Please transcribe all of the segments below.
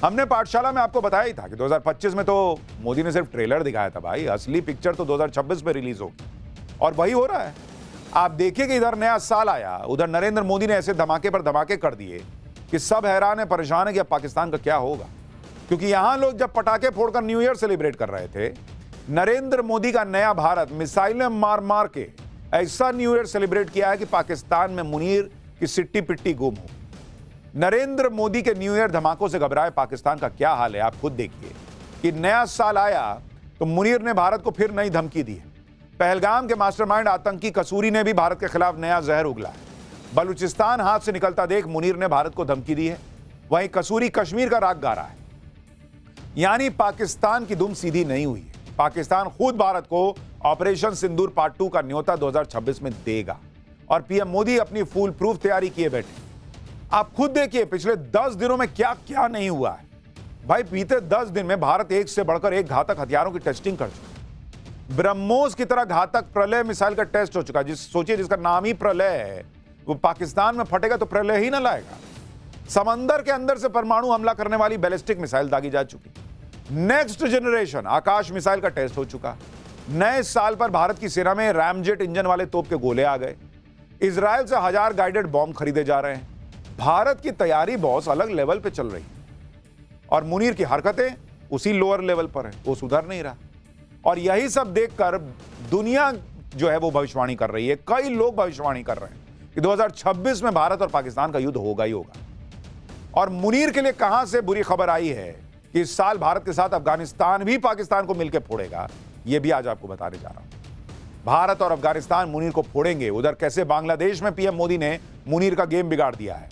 हमने पाठशाला में आपको बताया ही था कि 2025 में तो मोदी ने सिर्फ ट्रेलर दिखाया था भाई, असली पिक्चर तो 2026 में रिलीज होगी और वही हो रहा है। आप देखिए कि इधर नया साल आया, उधर नरेंद्र मोदी ने ऐसे धमाके पर धमाके कर दिए कि सब हैरान है, परेशान है कि अब पाकिस्तान का क्या होगा। क्योंकि यहां लोग जब पटाखे फोड़कर न्यू ईयर सेलिब्रेट कर रहे थे, नरेंद्र मोदी का नया भारत मिसाइलें मार मार के ऐसा न्यू ईयर सेलिब्रेट किया है कि पाकिस्तान में मुनीर की सिट्टी पिट्टी गुम हो। नरेंद्र मोदी के न्यू ईयर धमाकों से घबराए पाकिस्तान का क्या हाल है, आप खुद देखिए कि नया साल आया तो मुनीर ने भारत को फिर नई धमकी दी है। पहलगाम के मास्टरमाइंड आतंकी कसूरी ने भी भारत के खिलाफ नया जहर उगला है। बलूचिस्तान हाथ से निकलता देख मुनीर ने भारत को धमकी दी है, वहीं कसूरी कश्मीर का राग गा रहा है। यानी पाकिस्तान की दुम सीधी नहीं हुई है। पाकिस्तान खुद भारत को ऑपरेशन सिंदूर पार्ट 2 का न्योता 2026 में देगा और पीएम मोदी अपनी फुल प्रूफ तैयारी किए बैठे। आप खुद देखिए पिछले 10 दिनों में क्या क्या नहीं हुआ है भाई। बीते 10 दिन में भारत एक से बढ़कर एक घातक हथियारों की टेस्टिंग कर चुका है। ब्रह्मोस की तरह घातक प्रलय मिसाइल का टेस्ट हो चुका है। सोचिए जिसका नाम ही प्रलय है, वो पाकिस्तान में फटेगा तो प्रलय ही ना लाएगा। समंदर के अंदर से परमाणु हमला करने वाली बैलिस्टिक मिसाइल दागी जा चुकी। नेक्स्ट जनरेशन आकाश मिसाइल का टेस्ट हो चुका। नए साल पर भारत की सेना में रैमजेट इंजन वाले तोप के गोले आ गए। इजराइल से 1000 गाइडेड बॉम्ब खरीदे जा रहे हैं। भारत की तैयारी बॉस अलग लेवल पे चल रही है और मुनीर की हरकतें उसी लोअर लेवल पर है, वो सुधर नहीं रहा। और यही सब देखकर दुनिया जो है वो भविष्यवाणी कर रही है। कई लोग भविष्यवाणी कर रहे हैं कि 2026 में भारत और पाकिस्तान का युद्ध होगा ही होगा। और मुनीर के लिए कहां से बुरी खबर आई है कि इस साल भारत के साथ अफगानिस्तान भी पाकिस्तान को मिलकर फोड़ेगा, यह भी आज आपको बताने जा रहा हूं। भारत और अफगानिस्तान मुनीर को फोड़ेंगे। उधर कैसे बांग्लादेश में पीएम मोदी ने मुनीर का गेम बिगाड़ दिया है।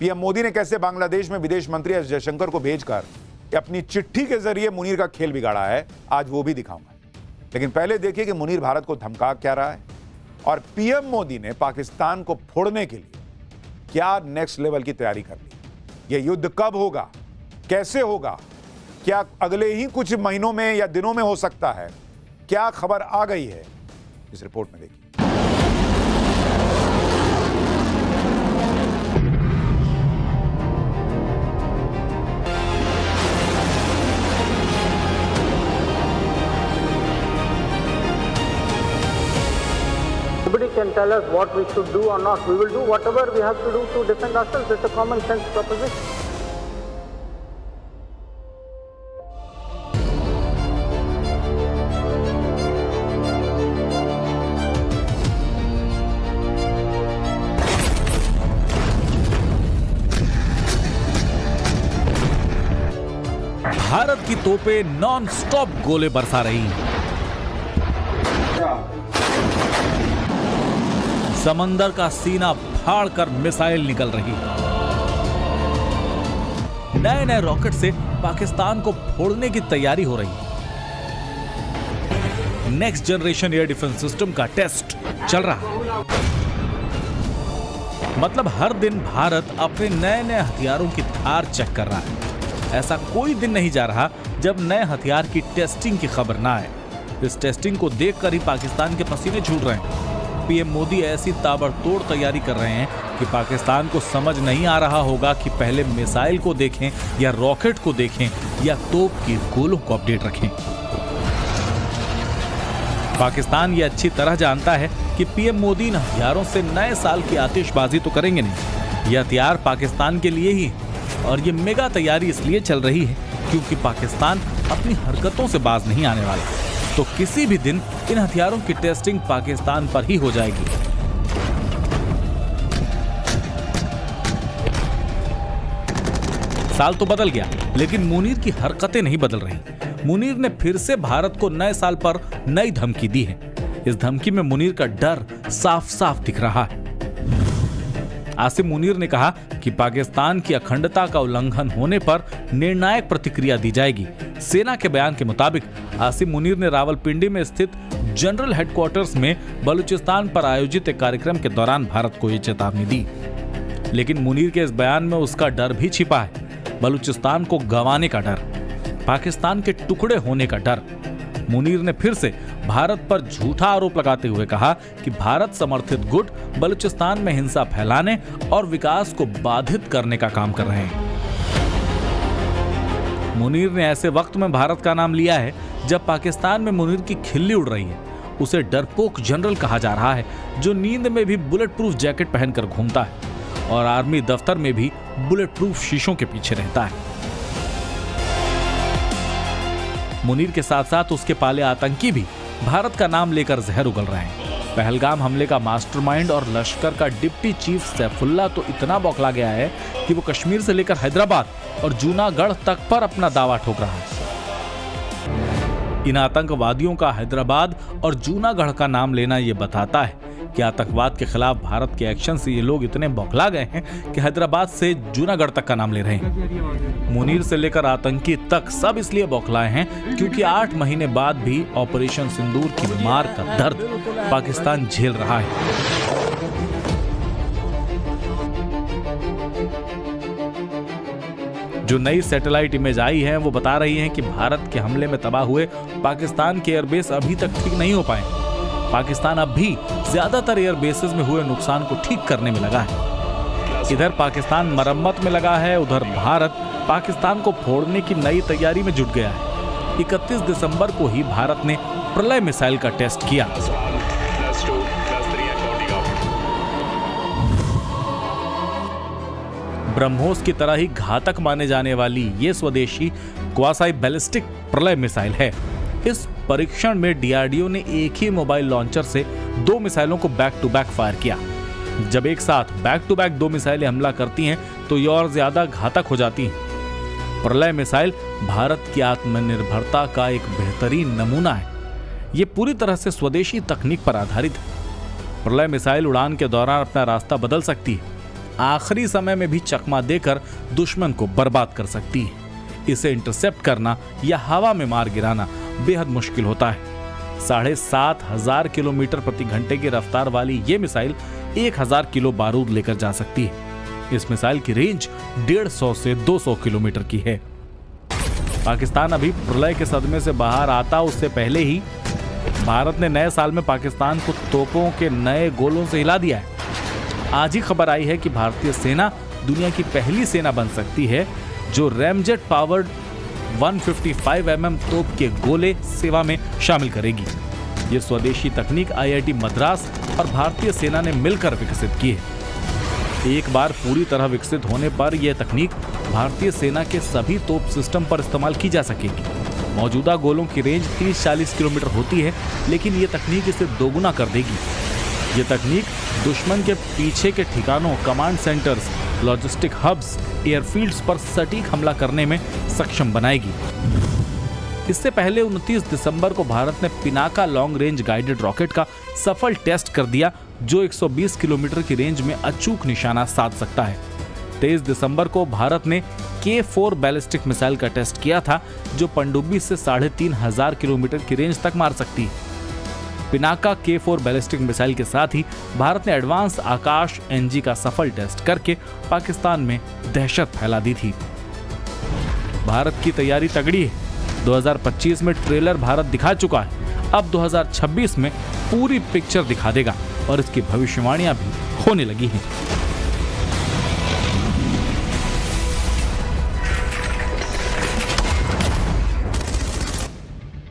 पीएम मोदी ने कैसे बांग्लादेश में विदेश मंत्री एस जयशंकर को भेजकर अपनी चिट्ठी के जरिए मुनीर का खेल बिगाड़ा है, आज वो भी दिखाऊंगा। लेकिन पहले देखिए कि मुनीर भारत को धमका क्या रहा है और पीएम मोदी ने पाकिस्तान को फोड़ने के लिए क्या नेक्स्ट लेवल की तैयारी कर ली। यह युद्ध कब होगा, कैसे होगा, क्या अगले ही कुछ महीनों में या दिनों में हो सकता है, क्या खबर आ गई है, इस रिपोर्ट में देखिए। Nobody can tell us what we should do or not. We will do whatever we have to do to defend ourselves. It's a common sense proposition. Bharat की तोपें नॉन स्टॉप गोले बरसा रही हैं। समंदर का सीना फाड़कर मिसाइल निकल रही है। नए नए रॉकेट से पाकिस्तान को फोड़ने की तैयारी हो रही है। Next generation air defence system का टेस्ट चल रहा है। मतलब हर दिन भारत अपने नए नए हथियारों की धार चेक कर रहा है। ऐसा कोई दिन नहीं जा रहा जब नए हथियार की टेस्टिंग की खबर ना आए। इस टेस्टिंग को देखकर ही पाकिस्तान के पसीने छूट रहे हैं। पीएम मोदी ऐसी ताबड़तोड़ तैयारी कर रहे हैं कि पाकिस्तान को समझ नहीं आ रहा होगा कि पहले मिसाइल को देखें या रॉकेट को देखें या तोप के गोलों को अपडेट रखें। पाकिस्तान ये अच्छी तरह जानता है कि पीएम मोदी इन हथियारों से नए साल की आतिशबाजी तो करेंगे नहीं। ये हथियार पाकिस्तान के लिए ही और ये मेगा तैयारी इसलिए चल रही है क्योंकि पाकिस्तान अपनी हरकतों से बाज नहीं आने वाला। तो किसी भी दिन इन हथियारों की टेस्टिंग पाकिस्तान पर ही हो जाएगी। साल तो बदल गया लेकिन मुनीर की हरकतें नहीं बदल रही। मुनीर ने फिर से भारत को नए साल पर नई धमकी दी है। इस धमकी में मुनीर का डर साफ साफ दिख रहा है। आसिम मुनीर ने कहा कि पाकिस्तान की अखंडता का उल्लंघन होने पर निर्णायक प्रतिक्रिया दी जाएगी। सेना के बयान के मुताबिक आसिम मुनीर ने रावलपिंडी में स्थित जनरल हेडक्वार्टर्स में बलूचिस्तान पर आयोजित एक कार्यक्रम के दौरान भारत को ये चेतावनी दी। लेकिन मुनीर के इस बयान में उसका डर भी छिपा है। बलूचिस्तान को गंवाने का डर, पाकिस्तान के टुकड़े होने का डर। मुनीर ने फिर से भारत पर झूठा आरोप लगाते हुए कहा कि भारत समर्थित गुट बलूचिस्तान में हिंसा फैलाने और विकास को बाधित करने का काम कर रहे हैं। मुनीर ने ऐसे वक्त में भारत का नाम लिया है जब पाकिस्तान में मुनीर की खिल्ली उड़ रही है। उसे डरपोक जनरल कहा जा रहा है, जो नींद में भी बुलेट प्रूफ जैकेट पहनकर घूमता है और आर्मी दफ्तर में भी बुलेट प्रूफ शीशों के पीछे रहता है। मुनीर के साथ साथ उसके पाले आतंकी भी भारत का नाम लेकर जहर उगल रहे हैं। पहलगाम हमले का मास्टरमाइंड और लश्कर का डिप्टी चीफ सैफुल्ला तो इतना बौखला गया है कि वो कश्मीर से लेकर हैदराबाद और जूनागढ़ तक पर अपना दावा ठोक रहा है। इन आतंकवादियों का हैदराबाद और जूनागढ़ का नाम लेना ये बताता है कि आतंकवाद के खिलाफ भारत के एक्शन से ये लोग इतने बौखला गए हैं कि हैदराबाद से जूनागढ़ तक का नाम ले रहे हैं। मुनीर से लेकर आतंकी तक सब इसलिए बौखलाए हैं क्योंकि 8 महीने बाद भी ऑपरेशन सिंदूर की मार का दर्द पाकिस्तान झेल रहा है। जो नई सैटेलाइट इमेज आई है वो बता रही है कि भारत के हमले में तबाह हुए पाकिस्तान के एयरबेस अभी तक ठीक नहीं हो पाए। पाकिस्तान अब भी ज्यादातर एयरबेसेस में हुए नुकसान को ठीक करने में लगा है। इधर पाकिस्तान मरम्मत में लगा है, उधर भारत पाकिस्तान को फोड़ने की नई तैयारी में जुट गया है। 31 दिसंबर को ही भारत ने प्रलय मिसाइल का टेस्ट किया। ब्रह्मोस की तरह ही घातक माने जाने वाली ये स्वदेशी क्वासाई बैलिस्टिक प्रलय मिसाइल है। इस परीक्षण में डीआरडीओ ने एक ही मोबाइल लॉन्चर से 2 मिसाइलों को बैक टू बैक फायर किया। जब एक साथ बैक टू बैक 2 मिसाइलें हमला करती हैं तो ये और ज्यादा घातक हो जाती हैं। प्रलय मिसाइल भारत की आत्मनिर्भरता का एक बेहतरीन नमूना है। ये पूरी तरह से स्वदेशी तकनीक पर आधारित है। प्रलय मिसाइल उड़ान के दौरान अपना रास्ता बदल सकती है, आखिरी समय में भी चकमा देकर दुश्मन को बर्बाद कर सकती है। इसे इंटरसेप्ट करना या हवा में मार गिराना बेहद मुश्किल होता है। 7,500 किलोमीटर प्रति घंटे की रफ्तार वाली ये मिसाइल 1000 किलो बारूद लेकर जा सकती है। इस मिसाइल की रेंज 150 से 200 किलोमीटर की है। पाकिस्तान अभी प्रलय के सदमे से बाहर आता उससे पहले ही भारत ने नए साल में पाकिस्तान को तोपों के नए गोलों से हिला दिया है। आज ही खबर आई है कि भारतीय सेना दुनिया की पहली सेना बन सकती है जो रैमजेट पावर्ड 155 mm तोप के गोले सेवा में शामिल करेगी। ये स्वदेशी तकनीक IIT मद्रास और भारतीय सेना ने मिलकर विकसित की है। एक बार पूरी तरह विकसित होने पर यह तकनीक भारतीय सेना के सभी तोप सिस्टम पर इस्तेमाल की जा सकेगी। मौजूदा गोलों की रेंज 30-40 किलोमीटर होती है, लेकिन ये तकनीक इसे दोगुना कर देगी। ये तकनीक दुश्मन के पीछे के ठिकानों, command centres, logistic hubs, airfields पर सटीक हमला करने में सक्षम बनाएगी। इससे पहले 29 दिसंबर को भारत ने Pinaka long range guided rocket का सफल टेस्ट कर दिया, जो 120 किलोमीटर की रेंज में अचूक निशाना साध सकता है। 23 दिसंबर को भारत ने K4 बैलिस्टिक मिसाइल का टेस्ट किया था, जो पनडुब्बी से 3500 किलोमीटर की रेंज तक मार सकती है। पिनाका K4 बैलिस्टिक मिसाइल के साथ ही भारत ने एडवांस आकाश NG का सफल टेस्ट करके पाकिस्तान में दहशत फैला दी थी। भारत की तैयारी तगड़ी है। 2025 में ट्रेलर भारत दिखा चुका है, अब 2026 में पूरी पिक्चर दिखा देगा और इसकी भविष्यवाणियां भी होने लगी हैं।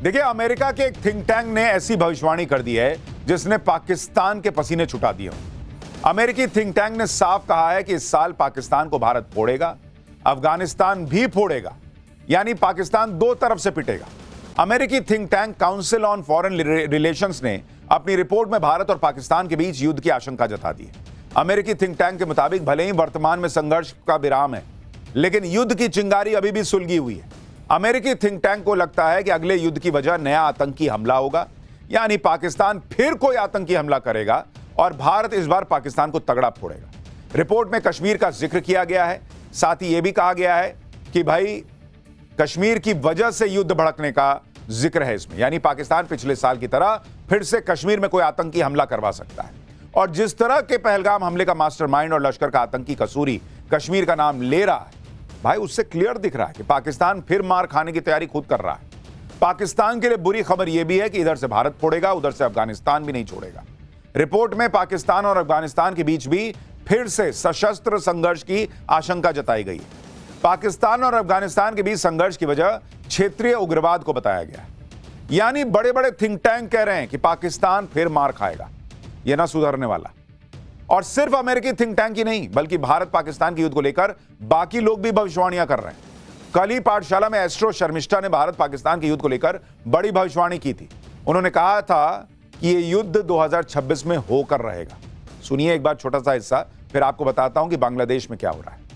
देखिए, अमेरिका के एक थिंक टैंक ने ऐसी भविष्यवाणी कर दी है जिसने पाकिस्तान के पसीने छुटा दिए। अमेरिकी थिंक टैंक ने साफ कहा है कि इस साल पाकिस्तान को भारत फोड़ेगा, अफगानिस्तान भी फोड़ेगा, यानी पाकिस्तान 2 तरफ से पिटेगा। अमेरिकी think tank council on foreign relations ने अपनी रिपोर्ट में भारत और पाकिस्तान के बीच युद्ध की आशंका जता दी है। अमेरिकी थिंक टैंक के मुताबिक भले ही वर्तमान में संघर्ष का विराम है, लेकिन युद्ध की चिंगारी अभी भी सुलगी हुई है। अमेरिकी थिंक टैंक को लगता है कि अगले युद्ध की वजह नया आतंकी हमला होगा, यानी पाकिस्तान फिर कोई आतंकी हमला करेगा और भारत इस बार पाकिस्तान को तगड़ा फोड़ेगा। रिपोर्ट में कश्मीर का जिक्र किया गया है, साथ ही यह भी कहा गया है कि भाई कश्मीर की वजह से युद्ध भड़कने का जिक्र है इसमें, यानी पाकिस्तान पिछले साल की तरह फिर से कश्मीर में कोई आतंकी हमला करवा सकता है। और जिस तरह के पहलगाम हमले का मास्टरमाइंड और लश्कर का आतंकी कसूरी कश्मीर का नाम ले रहा है, भाई उससे क्लियर दिख रहा है कि पाकिस्तान फिर मार खाने की तैयारी खुद कर रहा है। पाकिस्तान के लिए बुरी खबर यह भी है कि इधर से भारत फोड़ेगा, उधर से अफगानिस्तान भी नहीं छोड़ेगा। रिपोर्ट में पाकिस्तान और अफगानिस्तान के बीच भी फिर से सशस्त्र संघर्ष की आशंका जताई गई है। पाकिस्तान और अफगानिस्तान के बीच संघर्ष की वजह क्षेत्रीय उग्रवाद को बताया गया है। यानी बड़े बड़े थिंक टैंक कह रहे हैं कि पाकिस्तान फिर मार खाएगा, यह ना सुधरने वाला। और सिर्फ अमेरिकी थिंक टैंक ही नहीं, बल्कि भारत पाकिस्तान के युद्ध को लेकर बाकी लोग भी भविष्यवाणियां कर रहे हैं। कल ही पाठशाला में एस्ट्रो शर्मिष्ठा ने भारत पाकिस्तान के युद्ध को लेकर बड़ी भविष्यवाणी की थी। उन्होंने कहा था कि यह युद्ध 2026 में होकर रहेगा। सुनिए एक बार छोटा सा हिस्सा, फिर आपको बताता हूं कि बांग्लादेश में क्या हो रहा है।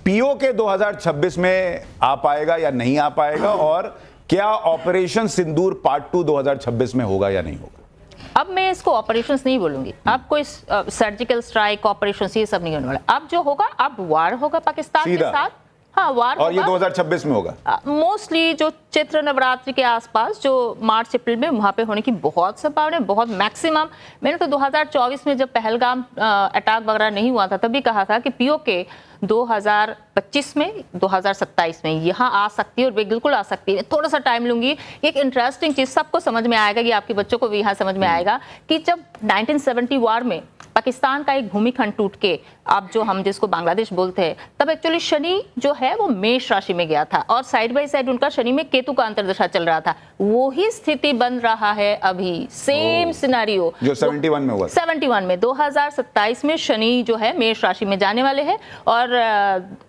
पीओके 2026 में आ पाएगा या नहीं आ पाएगा, और क्या ऑपरेशन सिंदूर पार्ट 2 2026 में होगा या नहीं होगा? अब मैं इसको ऑपरेशंस नहीं बोलूंगी। अब कोई सर्जिकल स्ट्राइक ऑपरेशंस ये सब नहीं होने वाला। अब जो होगा, अब वार होगा पाकिस्तान के साथ। हाँ, वार और ये 2026 में होगा मोस्टली। जो चैत्र नवरात्रि के आसपास, जो मार्च अप्रैल में, वहां पे होने की बहुत संभावना है, बहुत मैक्सिमम। मैंने तो 2024 में जब पहलगाम अटैक वगैरह नहीं हुआ था, तभी कहा था कि पीओके 2025 में, 2027 में यहाँ आ सकती है, और वे बिल्कुल आ सकती है। थोड़ा सा टाइम लूंगी। एक इंटरेस्टिंग चीज सबको समझ में आएगा, कि आपके बच्चों को भी यहाँ समझ में आएगा, कि जब 1970 वार में पाकिस्तान का एक भूमिखंड टूट के, अब जो हम जिसको बांग्लादेश बोलते हैं, तब एक्चुअली शनि जो है वो मेष राशि में गया था, और साइड बाय साइड उनका शनि में केतु का अंतर्दशा चल रहा था। वही स्थिति बन रहा है अभी, सेम सिनेरियो जो 71 में हुआ। 71 में 2027 में शनि जो है मेष राशि में जाने वाले हैं, और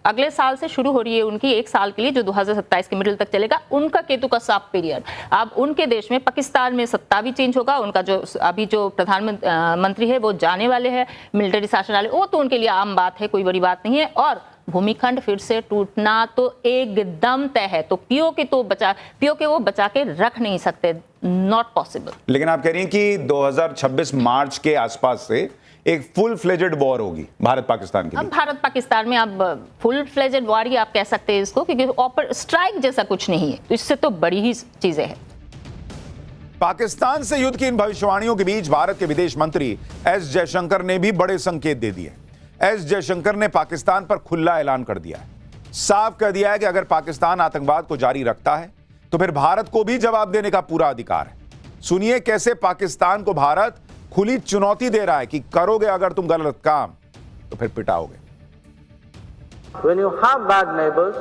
अगले साल से शुरू हो रही है उनकी 1 साल के लिए, जो 2027 के मिडिल तक चलेगा, उनका केतु का साफ पीरियड। अब उनके देश में, पाकिस्तान में सत्ता भी चेंज होगा। उनका जो अभी जो प्रधानमंत्री है वो जाने वाले हैं, मिलिट्री शासन वाले, वो तो उनके लिए आम बात है, कोई बड़ी बात नहीं है। और भूमिखंड फिर से टूटना तो एकदम तय है। तो पीओके वो बचा के रख नहीं सकते, नॉट पॉसिबल। लेकिन आप कह रही हैं कि 2026 मार्च के आसपास से एक फुल फ्लेजेड वॉर होगी भारत पाकिस्तान के लिए। अब भारत पाकिस्तान में अब फुल फ्लेजेड वॉर ही आप कह सकते हैं इसको, क्योंकि स्ट्राइक जैसा कुछ नहीं है, तो इससे तो बड़ी ही चीजें हैं। पाकिस्तान से युद्ध की इन भविष्यवाणियों के बीच भारत के विदेश मंत्री एस जयशंकर ने भी बड़े संकेत दे दिए। एस जयशंकर ने पाकिस्तान पर खुला ऐलान कर दिया है, साफ कह दिया है कि अगर पाकिस्तान आतंकवाद को जारी रखता है तो फिर भारत को भी जवाब देने का पूरा अधिकार है। सुनिए कैसे पाकिस्तान को भारत खुली चुनौती दे रहा है कि करोगे अगर तुम गलत काम तो फिर पिटाओगे। When you have bad neighbors,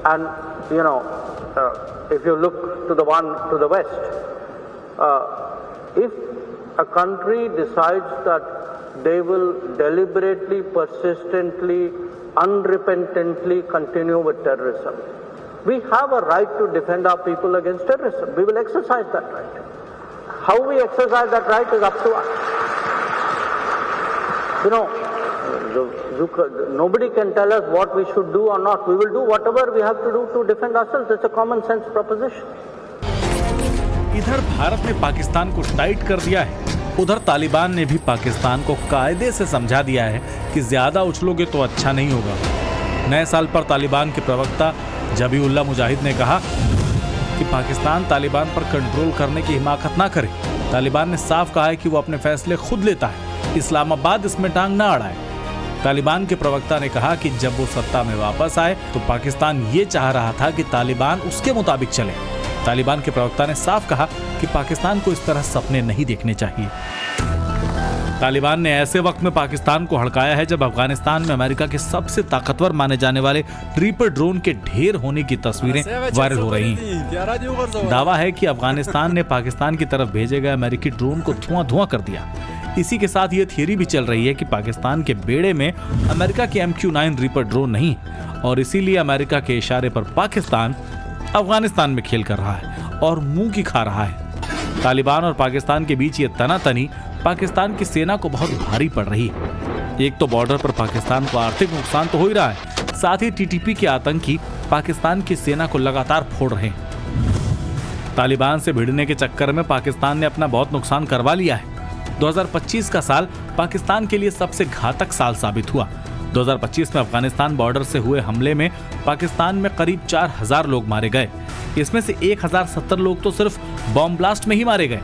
and if you look to the one to the west, if a country decides that they will deliberately, persistently, unrepentantly continue with terrorism, we have a right to defend our people against terrorism. We will exercise that right. How we exercise that right is up to us. Nobody can tell us what we should do or not. We will do whatever we have to do to defend ourselves. It's a common sense proposition. इधर भारत ने पाकिस्तान को tight कर दिया है, उधर तालिबान ने भी पाकिस्तान को कायदे से समझा दिया है कि ज्यादा उछलोगे तो अच्छा नहीं होगा। नए साल पर तालिबान के प्रवक्ता जबीउल्लाह मुजाहिद ने कहा कि पाकिस्तान तालिबान पर कंट्रोल करने की हिमाकत ना करे। तालिबान ने साफ कहा है कि वो अपने फैसले खुद लेता है, इस्लामाबाद इसमें टांग ना अड़ाए। तालिबान के प्रवक्ता ने कहा कि जब वो सत्ता में वापस आए तो पाकिस्तान ये चाह रहा था कि तालिबान उसके मुताबिक चले। तालिबान के प्रवक्ता ने साफ कहा कि पाकिस्तान को इस तरह सपने नहीं देखने चाहिए। तालिबान ने ऐसे वक्त में पाकिस्तान को हड़काया है जब अफगानिस्तान में अमेरिका के सबसे ताकतवर माने जाने वाले रीपर ड्रोन के ढेर होने की तस्वीरें वायरल हो रही हैं। दावा है कि अफगानिस्तान ने पाकिस्तान की तरफ भेजे गए अमेरिकी ड्रोन को धुआं कर दिया। इसी के साथ ये थियरी भी चल रही है कि पाकिस्तान के बेड़े में अमेरिका के MQ-9 रीपर ड्रोन नहीं, और इसीलिए अमेरिका के इशारे पर पाकिस्तान अफगानिस्तान में खेल कर रहा है और मुंह की खा रहा है। तालिबान और पाकिस्तान के बीच ये तनातनी पाकिस्तान की सेना को बहुत भारी पड़ रही है। एक तो बॉर्डर पर पाकिस्तान को आर्थिक नुकसान तो हो ही रहा है, साथ ही टीटीपी के आतंकी पाकिस्तान की सेना को लगातार फोड़ रहे हैं। तालिबान से भिड़ने के चक्कर में पाकिस्तान ने अपना बहुत नुकसान करवा लिया है। 2025 का साल पाकिस्तान के लिए सबसे घातक साल साबित हुआ। 2025 में अफगानिस्तान बॉर्डर से हुए हमले में पाकिस्तान में करीब 4000 लोग मारे गए। इसमें से 1070 लोग तो सिर्फ बॉम्ब ब्लास्ट में ही मारे गए।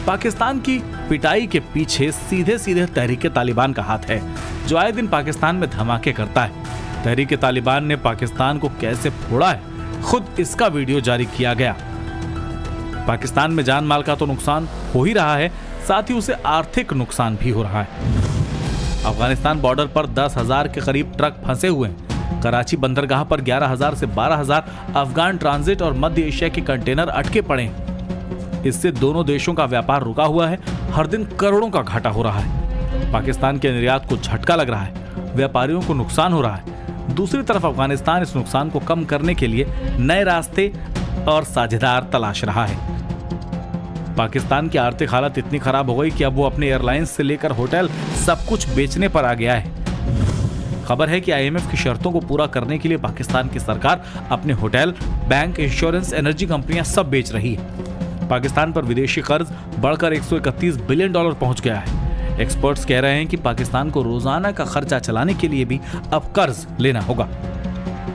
पाकिस्तान की पिटाई के पीछे सीधे सीधे तहरीके तालिबान का हाथ है, जो आए दिन पाकिस्तान में धमाके करता है। तहरीके तालिबान ने पाकिस्तान को कैसे फोड़ा है, खुद इसका वीडियो जारी किया गया। पाकिस्तान में जान माल का तो नुकसान हो ही रहा है, साथ ही उसे आर्थिक नुकसान भी हो रहा है। अफगानिस्तान बॉर्डर पर 10,000 के करीब ट्रक फंसे हुए हैं। कराची बंदरगाह पर 11,000 से 12,000 अफगान ट्रांजिट और मध्य एशिया के कंटेनर अटके पड़े हैं। इससे दोनों देशों का व्यापार रुका हुआ है। हर दिन करोड़ों का घाटा हो रहा है। पाकिस्तान के निर्यात को झटका लग रहा है, व्यापारियों को नुकसान हो रहा है। दूसरी तरफ अफगानिस्तान इस नुकसान को कम करने के लिए नए रास्ते और साझेदार तलाश रहा है। पाकिस्तान की आर्थिक हालत इतनी खराब हो गई कि अब वो अपने एयरलाइंस से लेकर होटल सब कुछ बेचने पर आ गया है। खबर है कि IMF की शर्तों को पूरा करने के लिए पाकिस्तान की सरकार अपने होटल, बैंक, इंश्योरेंस, एनर्जी कंपनियां सब बेच रही है। पाकिस्तान पर विदेशी कर्ज बढ़कर $131 बिलियन पहुंच गया है। एक्सपर्ट्स कह रहे हैं कि पाकिस्तान को रोजाना का खर्चा चलाने के लिए भी अब कर्ज लेना होगा।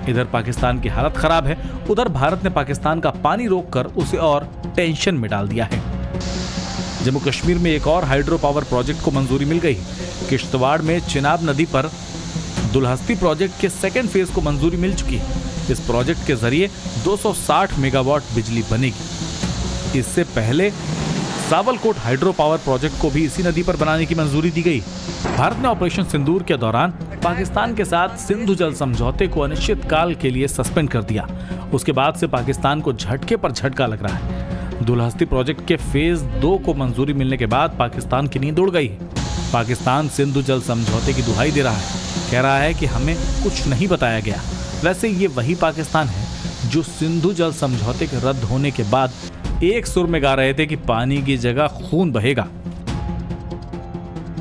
इधर पाकिस्तान की हालत खराब है, उधर भारत ने पाकिस्तान का पानी रोककर उसे और टेंशन में डाल दिया है। जम्मू कश्मीर में एक और हाइड्रो पावर प्रोजेक्ट को मंजूरी मिल गई। किश्तवाड़ में चिनाब नदी पर दुल्हस्ती प्रोजेक्ट के सेकेंड फेज को मंजूरी मिल चुकी है। इस प्रोजेक्ट के जरिए 260 मेगावाट बिजली बनेगी। इससे पहले सावलकोट हाइड्रो पावर प्रोजेक्ट को भी इसी नदी पर बनाने की मंजूरी दी गई। भारत ने ऑपरेशन सिंदूर के दौरान पाकिस्तान के साथ सिंधु जल समझौते को अनिश्चित काल के लिए सस्पेंड कर दिया। उसके बाद से पाकिस्तान को झटके पर झटका लग रहा है। दुल्हस्ती प्रोजेक्ट के फेज 2 को मंजूरी मिलने के बाद पाकिस्तान की नींद उड़ गई। पाकिस्तान सिंधु जल समझौते की दुहाई दे रहा है, कह रहा है कि हमें कुछ नहीं बताया गया। वैसे ये वही पाकिस्तान है जो सिंधु जल समझौते के रद्द होने के बाद एक सुर में गा रहे थे कि पानी की जगह खून बहेगा।